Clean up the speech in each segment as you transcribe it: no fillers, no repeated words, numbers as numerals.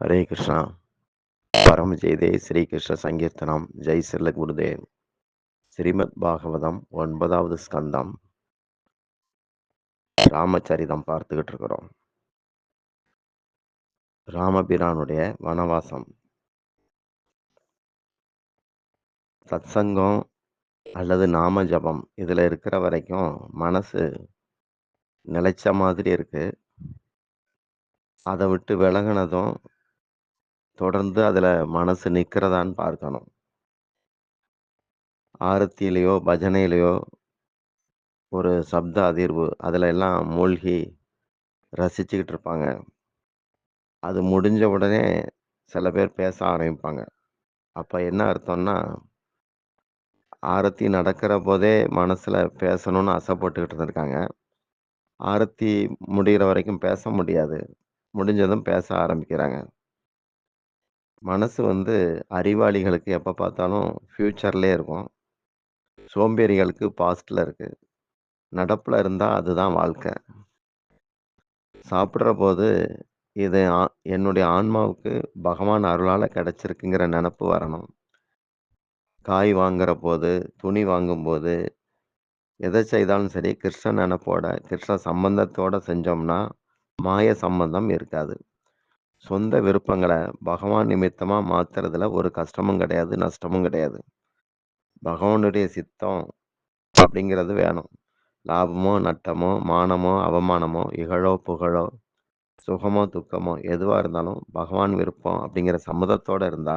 హరే కృష్ణ పరమ జయదే శ్రీకృష్ణ సంకీర్తనం జై శ్రీల గురుదేవ్ ஸ்ரீமத் பாகவதம் 9வது ஸ்கந்தம் ராமச்சரிதம் பார்த்துக்கிட்டு இருக்கிறோம். ராமபிரானுடைய வனவாசம். சத்சங்கம் அல்லது நாம ஜபம் இதுல இருக்கிற வரைக்கும் மனசு நிலைச்ச மாதிரி இருக்கு. அதை விட்டு விலகினதும் தொடர்ந்து அதுல மனசு நிக்கிறதான்னு பார்க்கணும். ஆரத்தியிலையோ பஜனையிலையோ ஒரு சப்த அதிர்வு அதுல எல்லாம் மூழ்கி ரசிச்சுக்கிட்டு இருப்பாங்க. அது முடிஞ்ச உடனே சில பேர் பேச ஆரம்பிப்பாங்க. அப்ப என்ன அர்த்தம்னா, ஆரத்தி நடக்கிற போதே மனசுல பேசணும்னு ஆசைப்பட்டுக்கிட்டு இருந்திருக்காங்க. ஆரத்தி முடியிற வரைக்கும் பேச முடியாது. முடிஞ்சதும் பேச ஆரம்பிக்கிறாங்க. மனசு அறிவாளிகளுக்கு எப்ப பார்த்தாலும் ஃபியூச்சர்லயே இருக்கும். சோம்பேறிகளுக்கு பாஸ்ட்ல இருக்கு. நடப்புல இருந்தா அதுதான் வாழ்க்கை. சாப்பிடுற போது இது என்னுடைய ஆன்மாவுக்கு பகவான் அருளால கிடைச்சிருக்குங்கிற நெனப்பு வரணும். காய் வாங்குற போது, துணி வாங்கும்போது, எதை செய்தாலும் சரி கிருஷ்ண நெனப்போட, கிருஷ்ண சம்பந்தத்தோட செஞ்சோம்னா, மாய சம்பந்தம் இருக்காது. சொந்த விருப்பங்கள பகவான் நிமித்தமா மாத்துறதுல ஒரு கஷ்டமும் கிடையாது, நஷ்டமும் கிடையாது. பகவானுடைய சித்தம் அப்படிங்கிறது வேணும். லாபமோ, நட்டமோ, மானமோ, அவமானமோ, இகழோ, புகழோ, சுகமோ, துக்கமோ எதுவா இருந்தாலும் பகவான் விருப்பம் அப்படிங்கிற சம்மதத்தோட இருந்தா,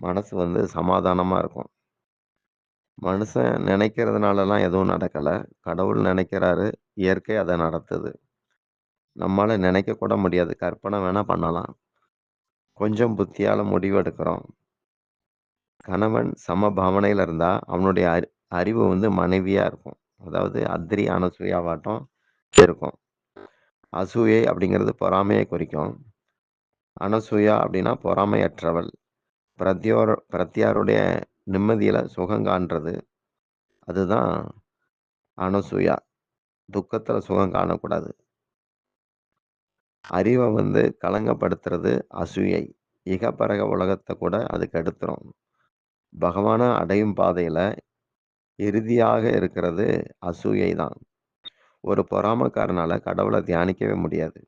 மனசு சமாதானமா இருக்கும். மனுஷன் நினைக்கிறதுனாலலாம் எதுவும் நடக்கல. கடவுள் நினைக்கிறாரு. இயற்கை அத நடத்துது. நம்மால நினைக்க கூட முடியாது. கற்பனை வேணா பண்ணலாம். கொஞ்சம் புத்தியால முடிவு எடுக்கிறோம். கணவன் சம பாவனையில இருந்தா, அவனுடைய அறிவு மனைவியா இருக்கும். அதாவது அத்திரி அனசூயாவாட்டம் இருக்கும். அசூயை அப்படிங்கிறது பொறாமையை குறிக்கும். அனசூயா அப்படின்னா பொறாமையற்றவள். பிரத்தியாருடைய நிம்மதியில சுகம் காண்றது. அதுதான் அனசூயா. துக்கத்துல சுகம் காணக்கூடாது. அறிவ களங்கப்படுத்துறது அசூயை. இகபரக உலகத்த கூட அது கெடுத்துரும். பகவான அடையும் பாதையில இறுதியாக இருக்கிறது அசூயை தான். ஒரு பொறாமைக்காரனால கடவுள தியானிக்கவே முடியாது.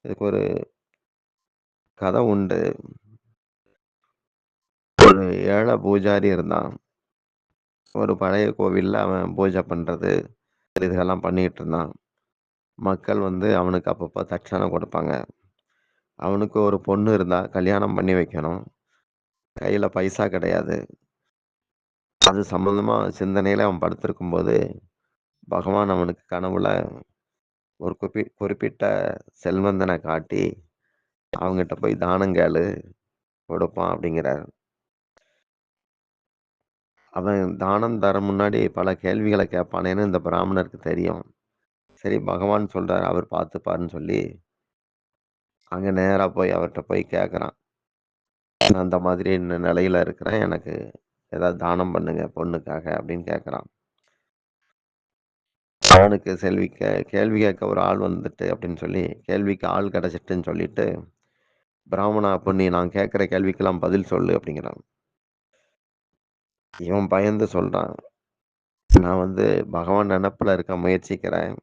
இதுக்கு ஒரு கதை உண்டு. ஒரு ஏழை பூஜாரி இருந்தான். ஒரு பழைய கோவில்ல அவன் பூஜை பண்றது, இதெல்லாம் பண்ணிட்டு இருந்தான். மக்கள் அவனுக்கு அப்பப்ப தட்சணை கொடுப்பாங்க. அவனுக்கு ஒரு பொண்ணு இருந்தா, கல்யாணம் பண்ணி வைக்கணும். கையில பைசா கிடையாது. அது சம்பந்தமா சிந்தனையில அவன் படுத்திருக்கும்போது, பகவான் அவனுக்கு கனவுல ஒரு குறிப்பிட்ட செல்வந்தனை காட்டி, அவங்கிட்ட போய் தானம் கேளு, கொடுப்பான் அப்படிங்கிறார். அவன் தானம் தர முன்னாடி பல கேள்விகள கேட்பானேன்னு இந்த பிராமணருக்கு தெரியும். சரி பகவான் சொல்றாரு, அவர் பார்த்துப்பாருன்னு சொல்லி, அங்க நேரா போய் அவர்ட்ட போய் கேட்கறான். நான் அந்த மாதிரி நிலையில இருக்கிறேன். எனக்கு ஏதாவது தானம் பண்ணுங்க பொண்ணுக்காக அப்படின்னு கேட்கறான். அவனுக்கு கேள்வி கேட்க ஒரு ஆள் அப்படின்னு சொல்லி, கேள்விக்கு ஆள் கிடைச்சிட்டுன்னு சொல்லிட்டு, பிராமணா அப்ப நீ நான் கேட்கிற கேள்விக்கெல்லாம் பதில் சொல்லு அப்படிங்கிறான். இவன் பயந்து சொல்றான். நான் பகவான் நினப்புல இருக்க முயற்சிக்கிறேன்.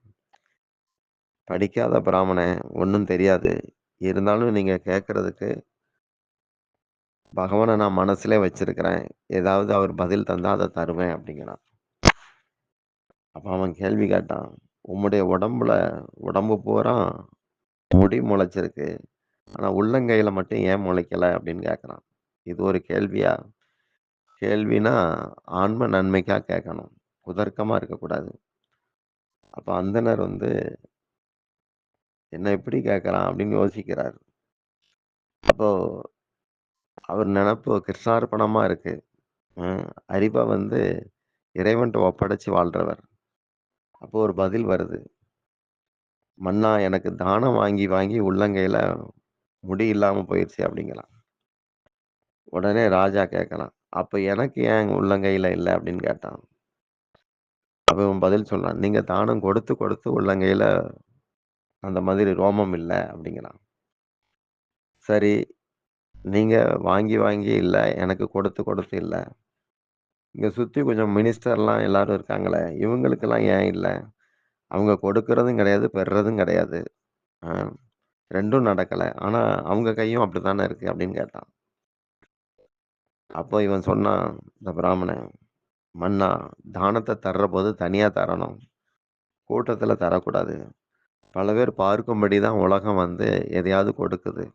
படிக்காத பிராமணன், ஒண்ணும் தெரியாது. இருந்தாலும் நீங்க கேட்கறதுக்கு பகவான நான் மனசுலயே வச்சிருக்கிறேன். ஏதாவது அவர் பதில் தந்தா அத தருவேன் அப்படிங்கிறான். அப்ப அவன் கேள்வி கேட்டான். உம்முடைய உடம்பு பூரா முடி முளைச்சிருக்கு. ஆனா உள்ளங்கையில மட்டும் ஏன் முளைக்கல அப்படின்னு கேட்கறான். இது ஒரு கேள்வியா? கேள்வினா ஆன்ம நன்மைக்கா கேட்கணும். குதர்க்கமா இருக்கக்கூடாது. அப்ப அந்தணர் என்ன இப்படி கேட்கறான் அப்படின்னு யோசிக்கிறார். அப்போ அவர் நினப்பு கிருஷ்ணார்ப்பணமா இருக்கு. ம். அறிவ இறைவன்ட்ட ஒப்படைச்சு வாழ்றவர். அப்போ ஒரு பதில் வருது. மன்னா எனக்கு தானம் வாங்கி வாங்கி உள்ளங்கையில முடி இல்லாம போயிருச்சு அப்படிங்கிறான். உடனே ராஜா கேட்கறான். அப்ப எனக்கு ஏன் உள்ளங்கையில இல்ல அப்படின்னு கேட்டான். அப்ப இவன் பதில் சொல்றான். நீங்க தானம் கொடுத்து கொடுத்து உள்ளங்கையில அந்த மாதிரி ரோமம் இல்ல அப்படிங்கிறான். சரி, நீங்க வாங்கி வாங்கி இல்ல, எனக்கு கொடுத்து கொடுத்து இல்ல. இங்க சுத்தி கொஞ்சம் மினிஸ்டர்லாம் எல்லாரும் இருக்காங்களே, இவங்களுக்கெல்லாம் ஏன் இல்ல? அவங்க கொடுக்கறதும் கிடையாது, பெறுறதும் கிடையாது. ஆ 2ம் நடக்கல. ஆனா அவங்க கையும் அப்படித்தானே இருக்கு அப்படின்னு கேட்டான். அப்போ இவன் சொன்னான், இந்த பிராமணன், "மன்னா, தானத்த தர்றபோது தனியா தரணும். கூட்டத்துல தரக்கூடாது. பல பேர் பார்க்கும்படி தான் உலகம் வந்து எதையாவது கொடுக்குது.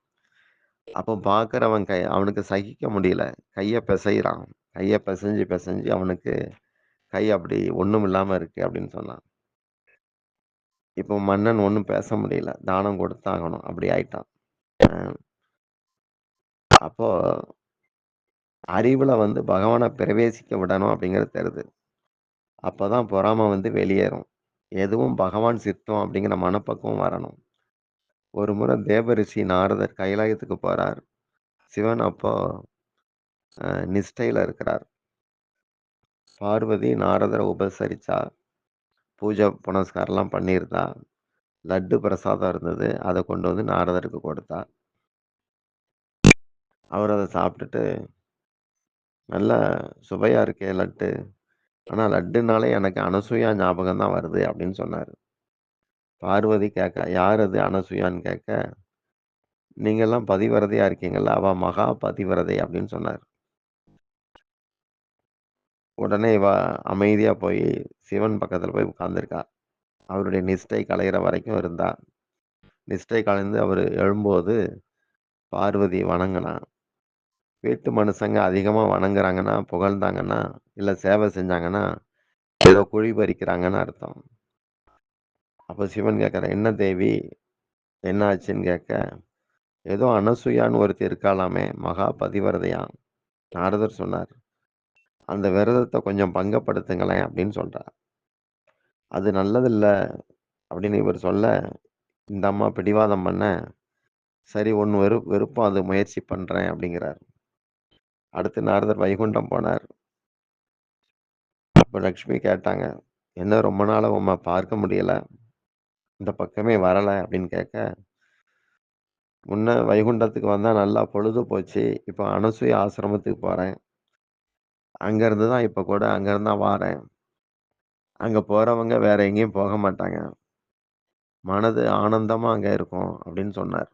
அப்போ பார்க்கிறவன் அவனுக்கு சகிக்க முடியல. கைய பிசைறான். கைய பிசைஞ்சு பிசைஞ்சு அவனுக்கு கை அப்படி ஒண்ணும் இல்லாம இருக்கு அப்படின்னு சொன்னான். இப்போ மன்னன் ஒண்ணும் பேச முடியல. தானம் கொடுத்தாகணும். அப்படி ஆயிட்டான். அ அப்போ அறிவுல வந்து பகவான பிரவேசிக்க விடணும் அப்படிங்கிறது தெரியுது. அப்பதான் பொறாம வந்து வெளியேறும். எதுவும் பகவான் சித்தம் அப்படிங்கிற மனப்பக்குவம் வரணும். ஒரு முறை தேவரிஷி நாரதர் கைலாயத்துக்கு போறார். சிவன் அப்போ நிஷ்டையில இருக்கிறார். பார்வதி நாரதர உபசரிச்சா. பூஜை புனஸ்காரம்லாம் பண்ணியிருந்தா. லட்டு பிரசாதம் இருந்தது. அத கொண்டு வந்து நாரதருக்கு கொடுத்தா. அவர் அத சாப்பிட்டுட்டு, "நல்ல சுவையா இருக்கே லட்டு. ஆனா லட்டுனாலே எனக்கு அனசூயா ஞாபகம் தான் வருது" அப்படின்னு சொன்னாரு. பார்வதி கேட்க, "யார் அது அனசூயான்னு?" கேட்க, "நீங்கலாம் பதிவிரதையா இருக்கீங்கல்ல, அவ மகா பதிவிரதை" அப்படின்னு சொன்னாரு. உடனே இவ அமைதியா போய் சிவன் பக்கத்துல போய் உட்கார்ந்திருக்கா. அவருடைய நிஷ்டை கலையிற வரைக்கும் இருந்தா. நிஷ்டை கலைந்து அவரு எழும்போது பார்வதி வணங்குனா. வீட்டு மனுஷங்க அதிகமா வணங்குறாங்கன்னா, புகழ்ந்தாங்கன்னா, இல்ல சேவை செஞ்சாங்கன்னா, ஏதோ குழி பறிக்கிறாங்கன்னு அர்த்தம். அப்ப சிவன் கேட்கறான், "என்ன தேவி? என்ன ஆச்சுன்னு?" கேட்க, ஏதோ அனசூயான்னு ஒருத்தி இருக்காளாமே, மகா பதிவிரதையாம். நாரதர் சொன்னார், "அந்த விரதத்த கொஞ்சம் பங்கப்படுத்துங்களேன்" அப்படின்னு சொல்றா. "அது நல்லதில்ல" அப்படின்னு இவர் சொல்ல, இந்த அம்மா பிடிவாதம் பண்ண, "சரி உன் விருப்பம் அது முயற்சி பண்றேன்" அப்படிங்கிறார். அடுத்து நாரதர் வைகுண்டம் போனார். அப்ப லக்ஷ்மி கேட்டாங்க, "என்ன ரொம்ப நாளா உம்மை பார்க்க முடியல. இந்த பக்கமே வரல" அப்படின்னு கேட்க, "முன்ன வைகுண்டத்துக்கு வந்தா நல்லா பொழுது போச்சு. இப்ப அனசூயா ஆசிரமத்துக்கு போறேன். அங்க இருந்து தான் இப்ப கூட அங்க இருந்து தான் வாரேன். அங்க போறவங்க வேற எங்கேயும் போக மாட்டாங்க. மனது ஆனந்தமா அங்க இருக்கும்" அப்படின்னு சொன்னார்.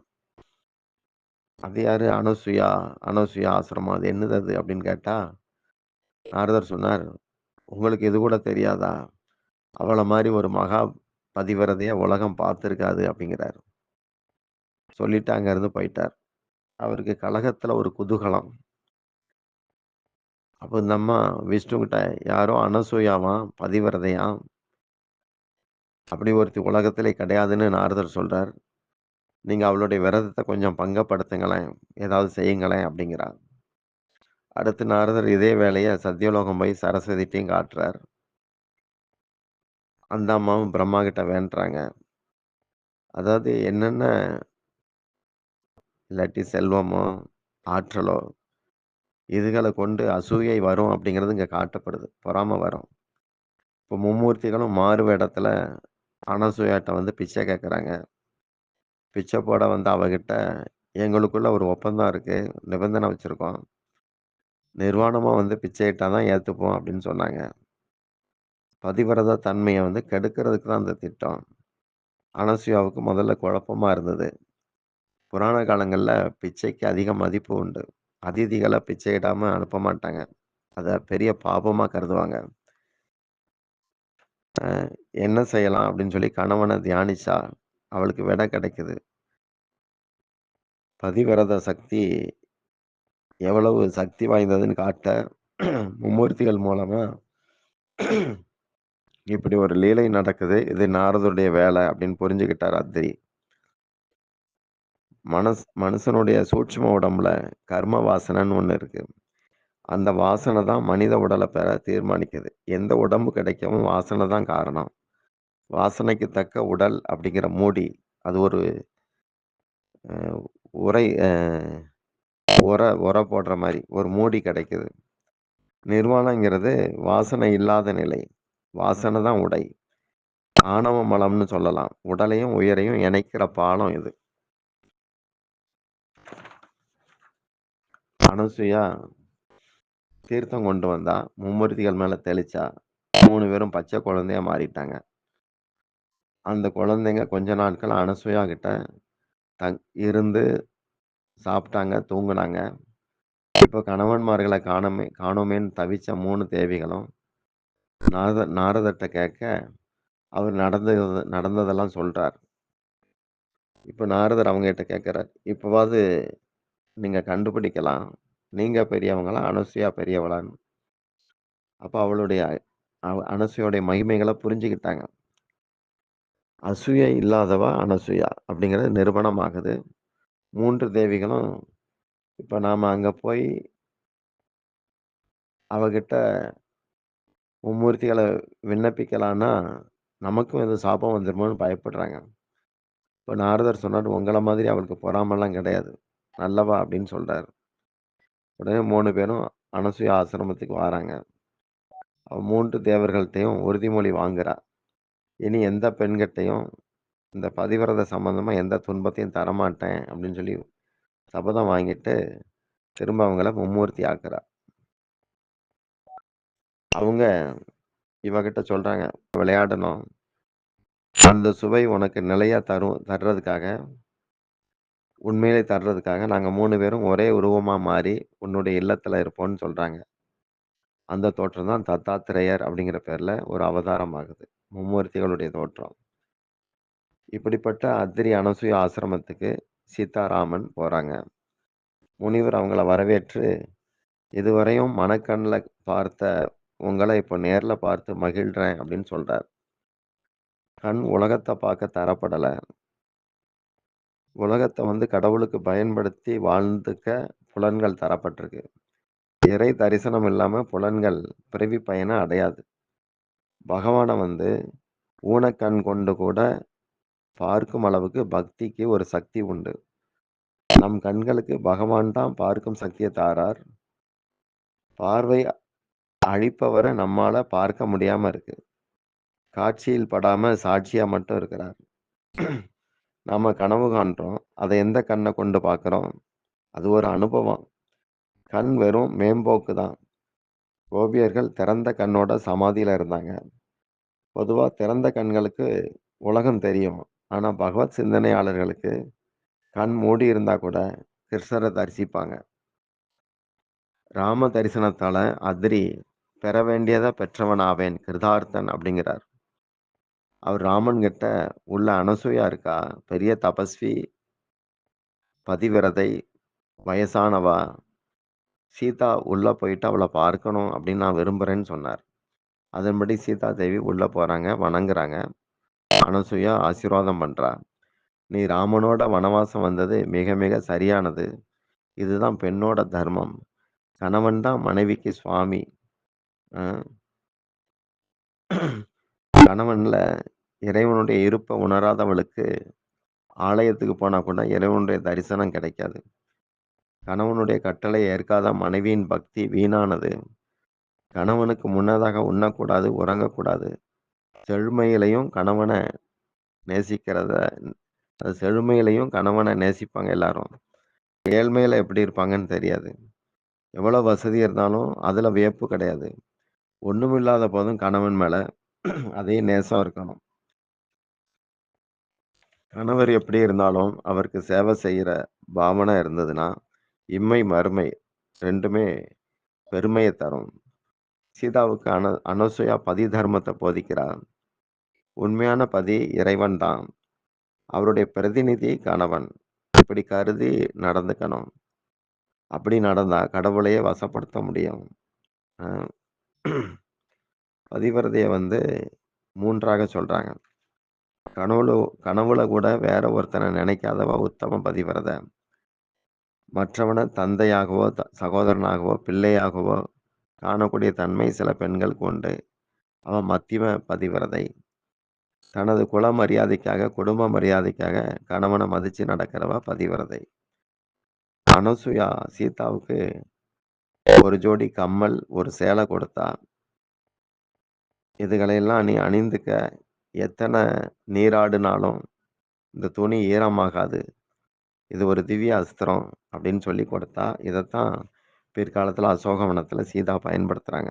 "அது யாரு அனசூயா? அனசூயா ஆசிரமம் அது என்னது அது?" அப்படின்னு கேட்டா, நாரதர் சொன்னார், "உங்களுக்கு இது கூட தெரியாதா? அவள மாரி ஒரு மகா பதிவிரதைய உலகம் பார்த்திருக்காது" அப்படிங்கிறாரு. சொல்லிட்டு அங்க இருந்து போயிட்டார். அவருக்கு கலகத்துல ஒரு குதூகலம். அப்ப இந்த அம்மா விஷ்ணுகிட்ட யாரோ அனசூயாவாம், பதிவிரதையாம். அப்படி ஒருத்தி உலகத்திலே கிடையாதுன்னு நாரதர் சொல்றார். நீங்க அவளுடைய விரதத்த கொஞ்சம் பங்கப்படுத்துங்களேன். ஏதாவது செய்யுங்களேன் அப்படிங்கிறார். அடுத்து நாரதர் இதே வேலைய சத்தியலோகம் போய் சரஸ்வதிட்டயும் காட்டுறார். அந்த அம்மாவும் பிரம்மா கிட்ட வேண்டுறாங்க. அதாவது என்னென்ன இல்லாட்டி செல்வமோ, ஆற்றலோ இதுகள கொண்டு அசூயை வரும் அப்படிங்கிறது இங்க காட்டப்படுது. பொறாம வரும். இப்போ மும்மூர்த்திகளும் மாறு வேடத்துல அனசூயாட்ட வந்து பிச்சை கேட்கறாங்க. பிச்சை போட வந்த அவகிட்ட, "எங்களுக்குள்ள ஒரு ஒப்பந்தம் இருக்கு. நிபந்தனை வச்சிருக்கோம். நிர்வாணமா வந்து பிச்சையிட்டா தான் ஏத்துப்போம்" அப்படின்னு சொன்னாங்க. பதிவிரத தன்மைய வந்து கெடுக்கிறதுக்கு தான் அந்த திட்டம். அனசூயாவுக்கு முதல்ல குழப்பமா இருந்தது. புராண காலங்கள்ல பிச்சைக்கு அதிக மதிப்பு உண்டு. அதிதிகள பிச்சையிடாம அனுப்ப மாட்டாங்க. அத பெரிய பாபமா கருதுவாங்க. என்ன செய்யலாம் அப்படின்னு சொல்லி கணவன தியானிச்சா, அவளுக்கு விடை கிடைக்குது. பதிவிரத சக்தி எவ்வளவு சக்தி வாய்ந்ததுன்னு காட்ட மும்மூர்த்திகள் மூலமா இப்படி ஒரு லீலை நடக்குது. இது நாரதருடைய வேலை அப்படின்னு புரிஞ்சுகிட்டார் அத்திரி. மனுஷனுடைய சூட்சும உடம்புல கர்ம வாசனைன்னு ஒண்ணு இருக்கு. அந்த வாசனை தான் மனித உடல பெற தீர்மானிக்குது. எந்த உடம்பு கிடைக்கவும் வாசனை தான் காரணம். வாசனைக்கு தக்க உடல் அப்படிங்கிற மூடி, அது ஒரு அ உரை உர போடுற மாரி ஒரு மூடி கிடைக்குது. நிர்வாணங்கிறது வாசனை இல்லாத நிலை. வாசனை தான் உடை. ஆணவ மலம்னு சொல்லலாம். உடலையும், உயிரையும் இணைக்கிற பாலம் இது. அனசூயா தீர்த்தம் கொண்டு வந்தா, மும்மூர்த்திகள் மேல தெளிச்சா. 3 பேரும் பச்சை குழந்தையா மாறிட்டாங்க. அந்த குழந்தைங்க கொஞ்ச நாட்கள் அனசூயா கிட்ட தங் இருந்து சாப்பிட்டாங்க, தூங்குனாங்க. இப்ப கணவன்மார்கள காணோமேன்னு தவிச்ச 3 தேவிகளும் நாரதர்ட்ட கேட்க, அவர் நடந்ததெல்லாம் சொல்றார். இப்ப நாரதர் அவங்ககிட்ட கேட்கிறார். இப்பவாது நீங்க கண்டுபிடிக்கலாம். நீங்க பெரியவங்களா? அனசூயா பெரியவளான்னு. அப்ப அவளுடைய அனசூயாவுடைய மகிமைகள புரிஞ்சுக்கிட்டாங்க. அசூயை இல்லாதவ அனசூயா அப்படிங்கிறது நிரூபணம் ஆகுது. 3 தேவிகளும் இப்ப நாம அங்க போய் அவகிட்ட மும்மூர்த்திகள விண்ணப்பிக்கலான்னா, நமக்கும் எதுவும் சாபம் வந்துருமோன்னு பயப்படுறாங்க. இப்ப நாரதர் சொன்னாரு, "உங்கள மாதிரி அவளுக்கு பொறாமைலாம் கிடையாது. நல்லவா" அப்படின்னு சொல்றாரு. உடனே 3 பேரும் அனசூயா ஆசிரமத்துக்கு வாராங்க. அவ 3 தேவர்கள்ட்டயும் உறுதிமொழி வாங்குறா. இனி எந்த பெண்கிட்டயும் இந்த பதிவிரத சம்பந்தமா எந்த துன்பத்தையும் தரமாட்டேன் அப்படின்னு சொல்லி சபதம் வாங்கிட்டு, திரும்ப அவங்கள மும்மூர்த்தி ஆக்குறா. அவங்க இவகிட்ட சொல்றாங்க, "விளையாடணும். அந்த சுவை உனக்கு நிலையா தர்றதுக்காக, உண்மையிலே தர்றதுக்காக நாங்க 3 பேரும் ஒரே உருவமா மாறி உன்னுடைய இல்லத்துல இருப்போம்ன்னு" சொல்றாங்க. அந்த தோற்றம் தான் தத்தாத்திரேயர் அப்படிங்கிற பேர்ல ஒரு அவதாரம் ஆகுது. மும்மூர்த்திகளுடைய தோற்றம். இப்படிப்பட்ட அத்திரி அனசூயா ஆசிரமத்துக்கு சீதாராமன் போறாங்க. முனிவர் அவங்கள வரவேற்று, "இதுவரையும் மனக்கண்ல பார்த்த உங்கள இப்ப நேர்ல பார்த்து மகிழ்றேன்" அப்படின்னு சொல்றார். கண் உலகத்த பார்க்க தரப்படல. உலகத்த கடவுளுக்கு பயன்படுத்தி வாழ்ந்துக்க புலன்கள் தரப்பட்டிருக்கு. இறை தரிசனம் இல்லாம புலன்கள் பிறவி பயன அடையாது. பகவான ஊனக்கண் கொண்டு கூட பார்க்கும் அளவுக்கு பக்திக்கு ஒரு சக்தி உண்டு. நம் கண்களுக்கு பகவான் தான் பார்க்கும் சக்திய தாரார். பார்வை அழிப்பவர நம்மால பார்க்க முடியாம இருக்கு. காட்சியில் படாம சாட்சியா மட்டும் இருக்கிறார். நாம கனவு காண்றோம். அத எந்த கண்ண கொண்டு பார்க்கிறோம்? அது ஒரு அனுபவம். கண் வெறும் மேம்போக்கு தான். கோபியர்கள் திறந்த கண்ணோட சமாதியில இருந்தாங்க. பொதுவா திறந்த கண்களுக்கு உலகம் தெரியும். ஆனா பகவத் சிந்தனையாளர்களுக்கு கண் மூடி இருந்தா கூட கிருஷ்ணர தரிசிப்பாங்க. ராம தரிசனத்தால அத்ரி பெற வேண்டியத பெற்றவனாவேன் கிருதார்த்தன் அப்படிங்கிறார். அவர் ராமன் கிட்ட உள்ள அனசூயா இருக்கா, பெரிய தபஸ்வி, பதிவிரதை, வயசானவா, சீதா உள்ள போயிட்டு அவள பார்க்கணும் அப்படின்னு நான் விரும்புறேன்னு சொன்னார். அதன்படி சீதா தேவி உள்ள போறாங்க, வணங்குறாங்க. அனசூயா ஆசீர்வாதம் பண்றா. "நீ ராமனோட வனவாசம் வந்தது மிக மிக சரியானது. இதுதான் பெண்ணோட தர்மம். கணவன் தான் மனைவிக்கு சுவாமி. அ கணவன்ல இறைவனுடைய இருப்ப உணராதவளுக்கு ஆலயத்துக்கு போனா கூட இறைவனுடைய தரிசனம் கிடைக்காது. கணவனுடைய கட்டளையை ஏற்காத மனைவியின் பக்தி வீணானது. கணவனுக்கு முன்னதாக உண்ணக்கூடாது, உறங்கக்கூடாது. செழுமையிலயும் கணவன நேசிக்கிறத செழுமையிலயும் கணவன நேசிப்பாங்க எல்லாரும். ஏழ்மையில எப்படி இருப்பாங்கன்னு தெரியாது. எவ்வளவு வசதி இருந்தாலும் அதுல வியப்பு கிடையாது. ஒண்ணுமில்லாத போதும் கணவன் மேல அதே நேசம் இருக்கணும். கணவர் எப்படி இருந்தாலும் அவருக்கு சேவை செய்யற பாவனை இருந்ததுன்னா, இம்மை, மறுமை 2மே பெருமைய தரும். சீதாவுக்கு அனசூயா பதி தர்மத்த போதிக்கிறார். உண்மையான பதி இறைவன் தான். அவருடைய பிரதிநிதி கணவன். இப்படி கருதி நடந்துக்கணும். அப்படி நடந்தா கடவுளையே வசப்படுத்த முடியும். அ பதிவிரதைய 3ஆக சொல்றாங்க. கனவுல கனவுல கூட வேற ஒருத்தன நினைக்காதவ உத்தம பதிவிரத. மற்றவன தந்தையாகவோ, சகோதரனாகவோ, பிள்ளையாகவோ காணக்கூடிய தன்மை சில பெண்களுக்கு உண்டு. அவ மத்தியம பதிவிரதை. தனது குல மரியாதைக்காக, குடும்ப மரியாதைக்காக கணவன மதிச்சு நடக்கிறவ பதிவிரதை. அனசூயா சீதாவுக்கு ஒரு ஜோடி கம்மல், ஒரு சேலை கொடுத்தா. இதுகளையெல்லாம் நீ அணிந்துக்க. எத்தன நீராடினாலும் இந்த துணி ஈரமாகாது. இது ஒரு திவ்ய அஸ்திரம் அப்படின்னு சொல்லிக் கொடுத்தா. இதத்தான் பிற்காலத்துல அசோகவனத்துல சீதா பயன்படுத்துறாங்க.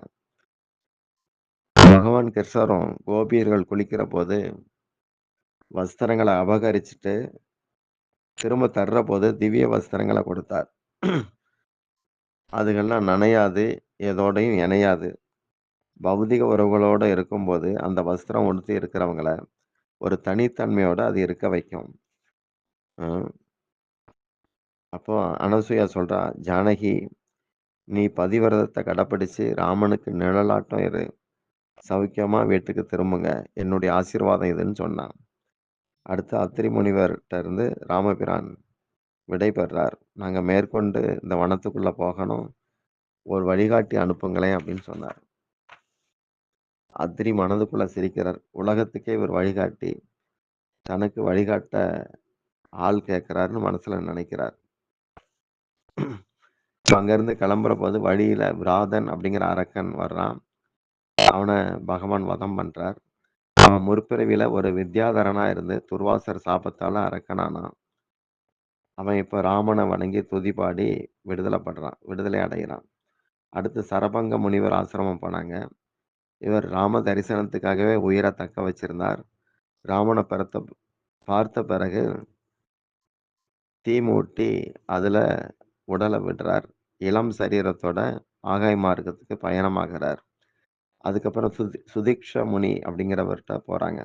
பகவான் கிருஷ்ணரும் கோபியர்கள் குளிக்கிறபோது வஸ்திரங்கள அபகரிச்சுட்டு திரும்ப தர்றபோது திவ்ய வஸ்திரங்கள கொடுத்தார். அதுகெல்லாம் நனையாது, எதோடையும் இணையாது. பௌதிக உறவுகளோட இருக்கும்போது, அந்த வஸ்திரம் உடுத்தி இருக்கிறவங்கள, ஒரு தனித்தன்மையோட அது இருக்க வைக்கும். ம். அப்போ அனசூயா சொல்றா, "ஜானகி, நீ பதிவிரதத்த கடைப்பிடிச்சு ராமனுக்கு நிழலாட்டம் இரு. சௌக்கியமா வீட்டுக்கு திரும்புங்க. என்னுடைய ஆசீர்வாதம் இதுன்னு" சொன்னா. அடுத்து அத்திரி முனிவர்ட்ட இருந்து ராமபிரான் விடை பெறுறார். "நாங்க மேற்கொண்டு இந்த வனத்துக்குள்ள போகணும். ஒரு வழிகாட்டி அனுப்புங்களேன்" அப்படின்னு சொன்னார். அத்திரி மனதுக்குள்ள சிரிக்கிறார். உலகத்துக்கே இவர் வழிகாட்டி. தனக்கு வழிகாட்ட ஆள் கேட்கிறாருன்னு மனசுல நினைக்கிறார். அங்கேருந்து கிளம்புறபோது வழியில விராதன் அப்படிங்கிற அரக்கன் வர்றான். அவன பகவான் வதம் பண்றார். அவன் முற்பிறவியில ஒரு வித்யாதரனா இருந்து துர்வாசர் சாபத்தால அரக்கனானான். அவன் இப்ப ராமனை வணங்கி துதிபாடி விடுதலை அடைகிறான். அடுத்து சரபங்க முனிவர் ஆசிரமம் போனாங்க. இவர் ராம தரிசனத்துக்காகவே உயிரை தக்க வச்சிருந்தார். ராமனை பார்த்த பிறகு தீ மூட்டி அதுல உடலை விடுறார். இளம் சரீரத்தோட ஆகாய மார்க்கத்துக்கு பயணமாகிறார். அதுக்கப்புறம் சுதீக்ஷ முனி அப்படிங்கிறவர்கிட்ட போறாங்க.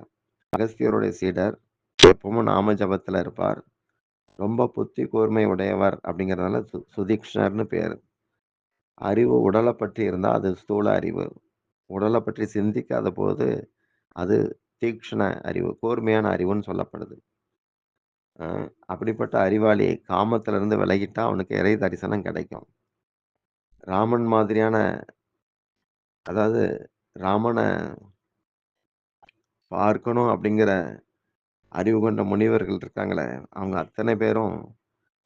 அகஸ்தியருடைய சீடர். எப்பவும் நாம ஜபத்துல இருப்பார். ரொம்ப புத்தி கூர்மை உடையவர் அப்படிங்கிறதுனால சுதீக்ஷ்ணர்னு பேரு. அறிவு உடலை பற்றி இருந்தா அது ஸ்தூல அறிவு. உடலை பற்றி சிந்திக்காத போது அது தீக்ஷ்ண அறிவு, கூர்மையான அறிவுன்னு சொல்லப்படுது. அப்படிப்பட்ட அறிவாளி காமத்துல இருந்து விலகிட்டா அவனுக்கு இறை தரிசனம் கிடைக்கும். ராமன் மாதிரியான, அதாவது ராமன பார்க்கணும் அப்படிங்கிற அறிவு கொண்ட முனிவர்கள் இருக்காங்களே, அவங்க அத்தனை பேரும்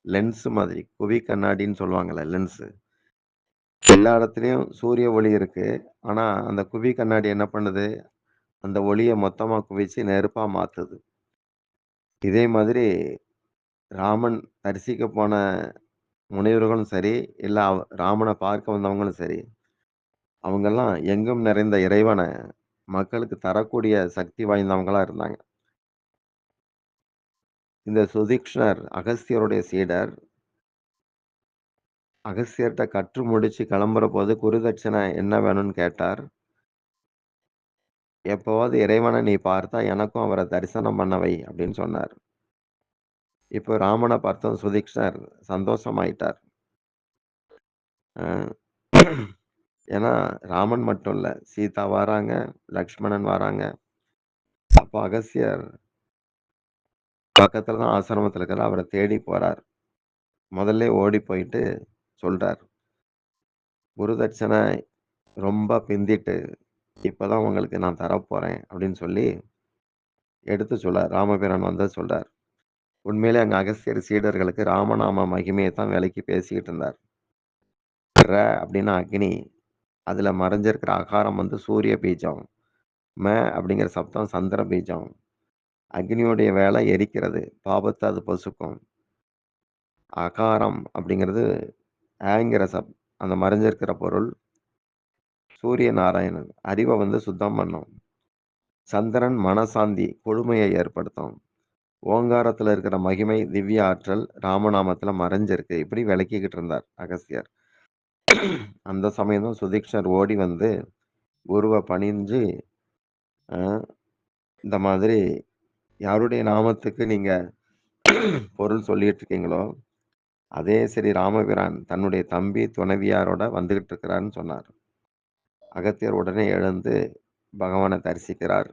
லென்ஸ் மாதிரி, குவி கண்ணாடின்னு சொல்லுவாங்கல்ல, லென்ஸு. எல்லா இடத்துலயும் சூரிய ஒளி இருக்கு. ஆனா அந்த குவி கண்ணாடி என்ன பண்ணுது? அந்த ஒளிய மொத்தமா குவிச்சு நெருப்பா மாத்துது. இதே மாதிரி ராமன் தரிசிக்க போன முனிவர்களும் சரி, இல்ல ராமன பார்க்க வந்தவங்களும் சரி, அவங்கெல்லாம் எங்கும் நிறைந்த இறைவன மக்களுக்கு தரக்கூடிய சக்தி வாய்ந்தவங்களா இருந்தாங்க. இந்த சுதீக்ஷ்ணர் அகஸ்தியருடைய சீடர். அகஸ்தியர்ட்ட கற்று முடிச்சு கிளம்புறபோது குருதட்சணை என்ன வேணும்னு கேட்டார். எப்பவாவது இறைவன நீ பார்த்தா எனக்கும் அவர தரிசனம் பண்ண வை அப்படின்னு சொன்னார். இப்போ ராமன பார்த்ததும் சுதீக்ஷ்ணர் சந்தோஷமாயிட்டார். அ ஏன்னா ராமன் மட்டும் இல்ல, சீதா வராங்க, லக்ஷ்மணன் வராங்க. அப்போ அகஸ்தியர் பக்கத்துல தான் ஆசிரமத்துல இருக்கிறார். அவர தேடி போறார். முதல்லே ஓடி போயிட்டு சொல்றார். குருதட்சணை ரொம்ப பிந்திட்டு, இப்பதான் உங்களுக்கு நான் தரப்போறேன் அப்படின்னு சொல்லி எடுத்து சொல்றார். ராமபிரான் வந்தத சொல்றார். உண்மையிலே அங்க அகஸ்தியர் சீடர்களுக்கு ராமநாம மகிமையை தான் விளக்கி பேசிக்கிட்டு இருந்தார். அப்படின்னா அக்னி. அதுல மறைஞ்சிருக்கிற அகாரம் வந்து சூரிய பீஜம். அப்படிங்கிற சப்தம் சந்திர பீஜம். அக்னியுடைய வேலை எரிக்கிறது. பாபத்தை அது பொசுக்கும். அகாரம் அப்படிங்கிறது ஆங்கிற அந்த மறைஞ்சிருக்கிற பொருள் சூரிய நாராயணன். அறிவை வந்து சுத்தம் பண்ணும். சந்திரன் மனசாந்தி, குழுமையை ஏற்படுத்தும். ஓங்காரத்துல இருக்கிற மகிமை, திவ்ய ஆற்றல் ராமநாமத்துல மறைஞ்சிருக்கு. இப்படி விளக்கிக்கிட்டு இருந்தார் அகஸ்தியர். அந்த சமயம் தான் சுதீக்ஷர் ஓடி வந்து குருவ பணிஞ்சு, அ இந்த மாதிரி யாருடைய நாமத்துக்கு நீங்க பொருள் சொல்லிட்டு இருக்கீங்களோ, அதே சரி ராமபிரான் தன்னுடைய தம்பி, துணைவியாரோட வந்துகிட்டு இருக்கிறாருன்னு சொன்னார். அகத்தியர் உடனே எழுந்து பகவான தரிசிக்கிறார்.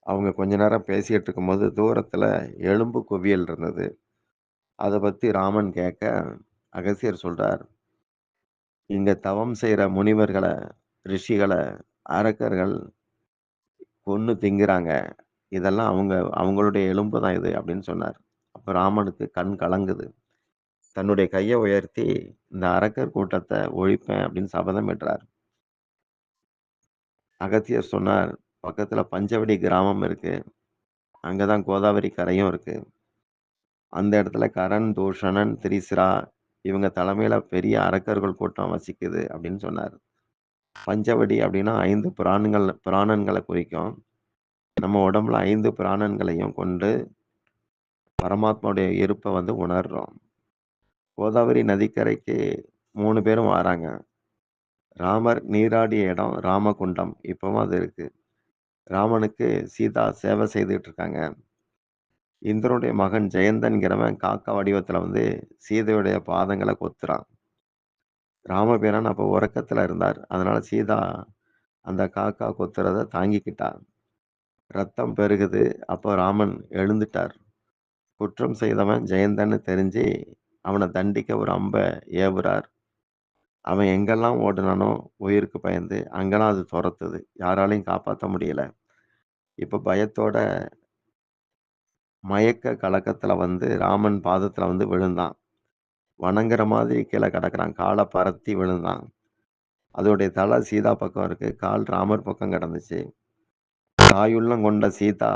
அவங்க கொஞ்ச நேரம் பேசிட்டு இருக்கும்போது தூரத்துல எலும்பு குவியல் இருந்தது. அத பத்தி ராமன் கேட்க, அகஸ்தியர் சொல்றார், "இங்க தவம் செய்ற முனிவர்கள, ரிஷிகள அரக்கர்கள் கொன்னு திங்கிறாங்க. இதெல்லாம் அவங்களுடைய எலும்பு தான் இது" அப்படின்னு சொன்னார். அப்ப ராமனுக்கு கண் கலங்குது. தன்னுடைய கைய உயர்த்தி, "இந்த அரக்கர் கூட்டத்த ஒழிப்பேன்" அப்படின்னு சபதமிடுறார். அகத்தியர் சொன்னார், "பக்கத்துல பஞ்சவடி கிராமம் இருக்கு. அங்க தான் கோதாவரி கரையும் இருக்கு. அந்த இடத்துல கரண், தூஷணன், திரிசிரா இவங்க தலைமையில பெரிய அரக்கர்கள் கூட்டம் வசிக்குது அப்படின்னு சொன்னாரு. பஞ்சவடி அப்படின்னா 5 பிராணன்கள குறிக்கும். நம்ம உடம்புல 5 பிராணன்களையும் கொண்டு பரமாத்மாவுடைய இருப்ப வந்து உணர்றோம். கோதாவரி நதிக்கரைக்கு 3 பேரும் வாராங்க. ராமர் நீராடிய இடம் ராமகுண்டம். இப்பவும் அது இருக்கு. ராமனுக்கு சீதா சேவை செய்துட்டு இருக்காங்க. இந்திரனுடைய மகன் ஜெயந்தன்கிறவன் காக்கா வடிவத்துல வந்து சீதையுடைய பாதங்கள கொத்துறான். ராமபிரான் அப்ப உறக்கத்துல இருந்தார். அதனால சீதா அந்த காக்கா கொத்துறத தாங்கிக்கிட்டா. ரத்தம் பெருகுது. அப்போ ராமன் எழுந்துட்டார். குற்றம் செய்தவன் ஜெயந்தன்னு தெரிஞ்சு, அவன தண்டிக்க ஒரு அம்ப ஏவுறார். அவன் எங்கெல்லாம் ஓடுனானோ உயிருக்கு பயந்து, அங்கெல்லாம் அது தொரத்துது. யாராலயும் காப்பாத்த முடியல. இப்ப பயத்தோட மயக்க கலக்கத்துல வந்து ராமன் பாதத்துல வந்து விழுந்தான். வணங்குற மாதிரி கீழ கிடக்குறான். கால பரத்தி விழுந்தான். அதோடைய தல சீதா பக்கம் இருக்கு. கால் ராமர் பக்கம் கிடந்துச்சு. தாயுள்ளம் கொண்ட சீதா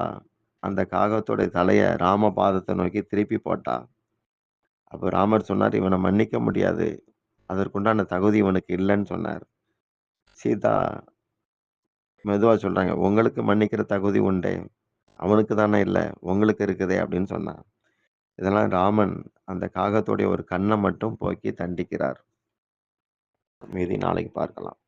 அந்த காகத்தோட தலைய ராம பாதத்தை நோக்கி திருப்பி போட்டா. அப்ப ராமர் சொன்னார், "இவன மன்னிக்க முடியாது. அதற்குண்டான தகுதி இவனுக்கு இல்லன்னு" சொன்னார். சீதா மெதுவா சொல்றாங்க, "உங்களுக்கு மன்னிக்கிற தகுதி உண்டே. அவனுக்கு தானே இல்ல. உங்களுக்கு இருக்குதே" அப்படின்னு சொன்னா. இதெல்லாம் ராமன் அந்த காகத்துடைய ஒரு கண்ண மட்டும் போக்கி தண்டிக்கிறார். மீதி நாளைக்கு பார்க்கலாம்.